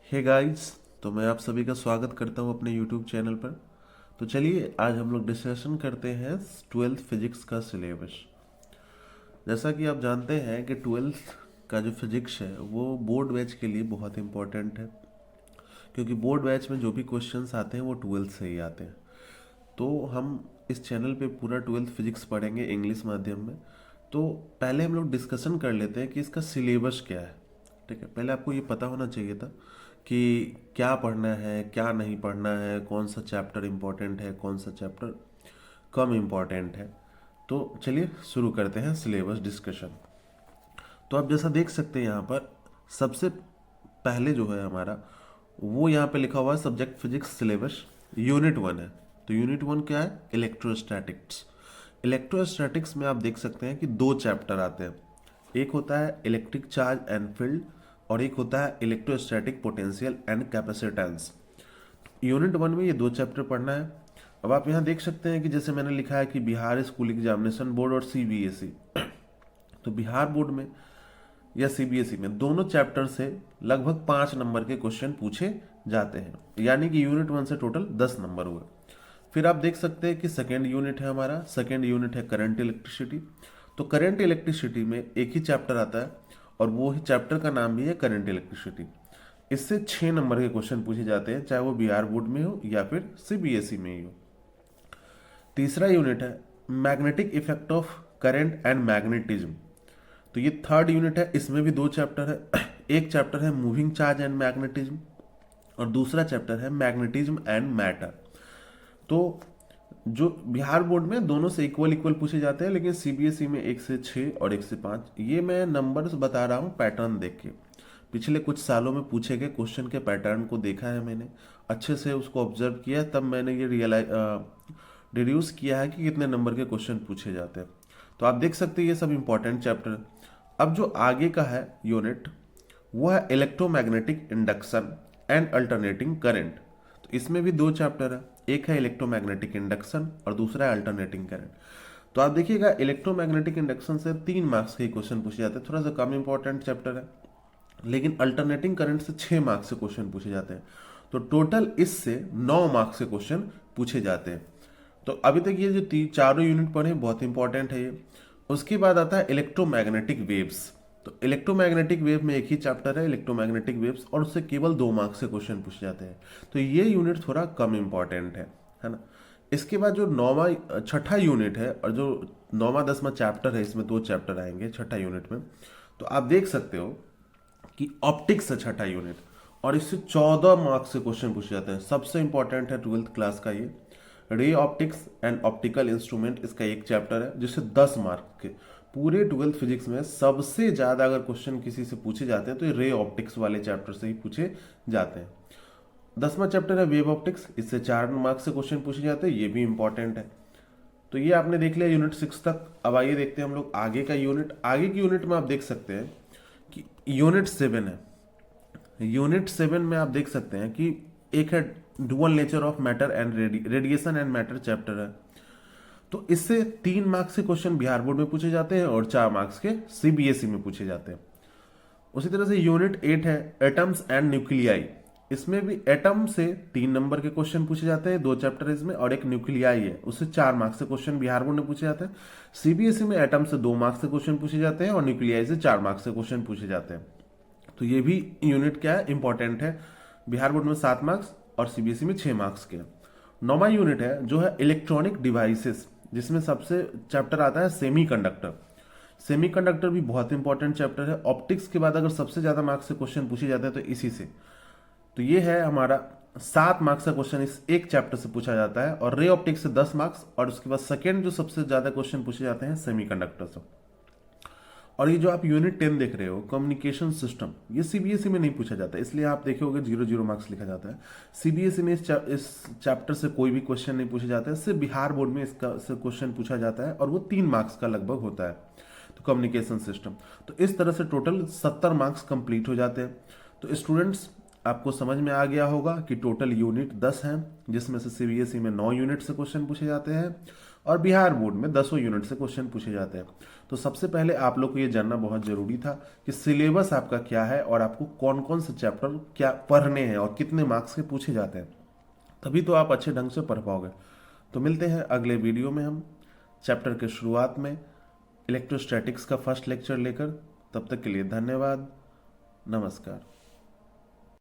Hey guys. तो मैं आप सभी का स्वागत करता हूं अपने यूट्यूब चैनल पर। तो चलिए आज हम लोग डिस्कशन करते हैं ट्वेल्थ फिजिक्स का सिलेबस। जैसा कि आप जानते हैं कि ट्वेल्थ का जो फिजिक्स है वो बोर्ड बैच के लिए बहुत इंपॉर्टेंट है, क्योंकि बोर्ड बैच में जो भी क्वेश्चंस आते हैं वो ट्वेल्थ से ही आते हैं। तो हम इस चैनल पे पूरा ट्वेल्थ फिजिक्स पढ़ेंगे इंग्लिश माध्यम में। तो पहले हम लोग डिस्कशन कर लेते हैं कि इसका सिलेबस क्या है। ठीक है, पहले आपको ये पता होना चाहिए था कि क्या पढ़ना है क्या नहीं पढ़ना है, कौन सा चैप्टर इम्पोर्टेंट है कौन सा चैप्टर कम इम्पोर्टेंट है। तो चलिए शुरू करते हैं सिलेबस डिस्कशन। तो आप जैसा देख सकते हैं यहाँ पर सबसे पहले जो है हमारा वो यहाँ पे लिखा हुआ है सब्जेक्ट फिजिक्स सिलेबस यूनिट 1 है। तो यूनिट 1 क्या है? इलेक्ट्रोस्टैटिक्स। इलेक्ट्रोस्टैटिक्स में आप देख सकते हैं कि दो चैप्टर आते हैं। एक होता है इलेक्ट्रिक चार्ज एंड फील्ड और एक होता है electrostatic potential and capacitance. Unit 1 में ये दो चैप्टर पढ़ना है। अब आप यहाँ देख सकते हैं कि जैसे मैंने लिखा है कि बिहार स्कूल एग्जामिनेशन बोर्ड और सीबीएसई। तो बिहार बोर्ड में या सीबीएसई में दोनों चैप्टर से लगभग 5 नंबर के क्वेश्चन पूछे जाते हैं, यानी कि यूनिट 1 से टोटल 10 नंबर हुए। फिर आप देख सकते हैं कि सेकेंड यूनिट है हमारा, सेकेंड यूनिट है करंट इलेक्ट्रिसिटी। तो करंट इलेक्ट्रिसिटी में एक ही चैप्टर आता है और वो ही चैप्टर का नाम भी है करंट इलेक्ट्रिसिटी। इससे 6 नंबर के क्वेश्चन पूछे जाते हैं, चाहे वो बिहार बोर्ड में हो या फिर सीबीएसई में ही हो। तीसरा यूनिट है magnetic effect of current and magnetism. तो ये थर्ड यूनिट है, इसमें भी दो चैप्टर है। एक चैप्टर है मूविंग चार्ज एंड मैग्नेटिज्म और दूसरा चैप्टर है मैग्नेटिज्म एंड मैटर। तो जो बिहार बोर्ड में दोनों से इक्वल इक्वल पूछे जाते हैं, लेकिन सीबीएसई में 1 से 6 और 1 से 5। ये मैं नंबर्स बता रहा हूँ पैटर्न देख के। पिछले कुछ सालों में पूछे गए क्वेश्चन के पैटर्न को देखा है मैंने, अच्छे से उसको ऑब्जर्व किया है, तब मैंने ये डिड्यूस किया है कि कितने नंबर के क्वेश्चन पूछे जाते हैं। तो आप देख सकते हैं ये सब इंपॉर्टेंट चैप्टर। अब जो आगे का है यूनिट वो है electromagnetic induction and alternating current. तो इसमें भी दो चैप्टर है, एक है इलेक्ट्रोमैग्नेटिक इंडक्शन और दूसरा है अल्टरनेटिंग करंट। तो आप देखिएगा इलेक्ट्रोमैग्नेटिक इंडक्शन से 3 मार्क्स के क्वेश्चन पूछे जाते हैं, थोड़ा सा कम इंपॉर्टेंट चैप्टर है। लेकिन अल्टरनेटिंग करंट से 6 मार्क्स से क्वेश्चन पूछे जाते हैं। तो टोटल इससे 9 मार्क्स के क्वेश्चन पूछे जाते हैं। तो अभी तक ये जो चारों यूनिट पढ़े बहुत इंपॉर्टेंट है ये। उसके बाद आता है इलेक्ट्रोमैग्नेटिक वेव्स। तो इलेक्ट्रोमैग्नेटिक वेव में एक ही चैप्टर है इलेक्ट्रोमैग्नेटिक वेव्स और उससे केवल 2 मार्क्स से क्वेश्चन पूछे जाते हैं। तो ये यूनिट थोड़ा कम इंपॉर्टेंट है ना। इसके बाद जो छठा यूनिट है और जो 9वां 10वां चैप्टर है, इसमें दो चैप्टर आएंगे छठा यूनिट में। तो आप देख सकते हो कि ऑप्टिक्स है छठा यूनिट और इससे 14 मार्क्स से क्वेश्चन पूछे जाते हैं। सबसे इंपॉर्टेंट है ट्वेल्थ क्लास का ये। Ray optics and optical instrument इसका एक चैप्टर है जिससे 10 मार्क के पूरे ट्वेल्थ फिजिक्स में सबसे ज्यादा अगर क्वेश्चन किसी से पूछे जाते हैं तो ये रे ऑप्टिक्स वाले चैप्टर से ही पूछे जाते हैं। 10वां चैप्टर है वेव ऑप्टिक्स, इससे 4 मार्क्स से क्वेश्चन पूछे जाते हैं, ये भी इंपॉर्टेंट है। तो ये आपने देख लिया यूनिट 6 तक। अब आइए देखते हैं हम लोग आगे का यूनिट। आगे की यूनिट में आप देख सकते हैं कि यूनिट 7 है। यूनिट 7 में आप देख सकते हैं कि एक है dual nature of matter and radiation and matter chapter है। तो इससे 3 मार्क्स के क्वेश्चन बिहार बोर्ड में पूछे जाते हैं और 4 मार्क्स के सीबीएसई में पूछे जाते हैं। उसी तरह से यूनिट 8 है एटम्स एंड न्यूक्लियाई। इसमें भी एटम से 3 नंबर के क्वेश्चन पूछे जाते हैं, दो चैप्टर इसमें, और एक न्यूक्लियाई है उससे 4 मार्क्स से क्वेश्चन बिहार बोर्ड में पूछे जाते हैं। सीबीएसई में एटम से 2 मार्क्स से क्वेश्चन पूछे जाते हैं और न्यूक्लियाई से 4 मार्क्स से क्वेश्चन पूछे जाते हैं। तो ये भी यूनिट क्या है, इंपॉर्टेंट है। बिहार बोर्ड में 7 मार्क्स और सीबीएसई में 6 मार्क्स के। 9वां यूनिट है जो है इलेक्ट्रॉनिक डिवाइसेस, जिसमें सबसे चैप्टर आता है सेमीकंडक्टर। सेमीकंडक्टर भी बहुत इंपॉर्टेंट चैप्टर है। ऑप्टिक्स के बाद अगर सबसे ज्यादा मार्क्स से क्वेश्चन पूछे जाते हैं तो इसी से। तो ये है हमारा 7 मार्क्स का क्वेश्चन इस एक चैप्टर से पूछा जाता है और रे ऑप्टिक्स से 10 मार्क्स और उसके बाद सेकेंड जो सबसे ज्यादा क्वेश्चन पूछे जाते हैं सेमीकंडक्टर से। और ये जो आप यूनिट 10 देख रहे हो कम्युनिकेशन सिस्टम, ये सीबीएसई में नहीं पूछा जाता, इसलिए आप देखे होगे 0 0 मार्क्स लिखा जाता है। सीबीएसई में इस चैप्टर से कोई भी क्वेश्चन नहीं पूछे जाता है, सिर्फ बिहार बोर्ड में इसका से क्वेश्चन पूछा जाता है और वो 3 मार्क्स का लगभग होता है। तो कम्युनिकेशन सिस्टम, तो इस तरह से टोटल 70 मार्क्स कंप्लीट हो जाते हैं। तो स्टूडेंट्स आपको समझ में आ गया होगा कि टोटल यूनिट 10 हैं, जिसमें से सीबीएसई में 9 यूनिट से क्वेश्चन पूछे जाते हैं और बिहार बोर्ड में 10 यूनिट से क्वेश्चन पूछे जाते हैं। तो सबसे पहले आप लोग को ये जानना बहुत जरूरी था कि सिलेबस आपका क्या है और आपको कौन कौन से चैप्टर क्या पढ़ने हैं और कितने मार्क्स के पूछे जाते हैं, तभी तो आप अच्छे ढंग से पढ़ पाओगे। तो मिलते हैं अगले वीडियो में हम चैप्टर के शुरुआत में इलेक्ट्रोस्टैटिक्स का फर्स्ट लेक्चर लेकर। तब तक के लिए धन्यवाद, नमस्कार।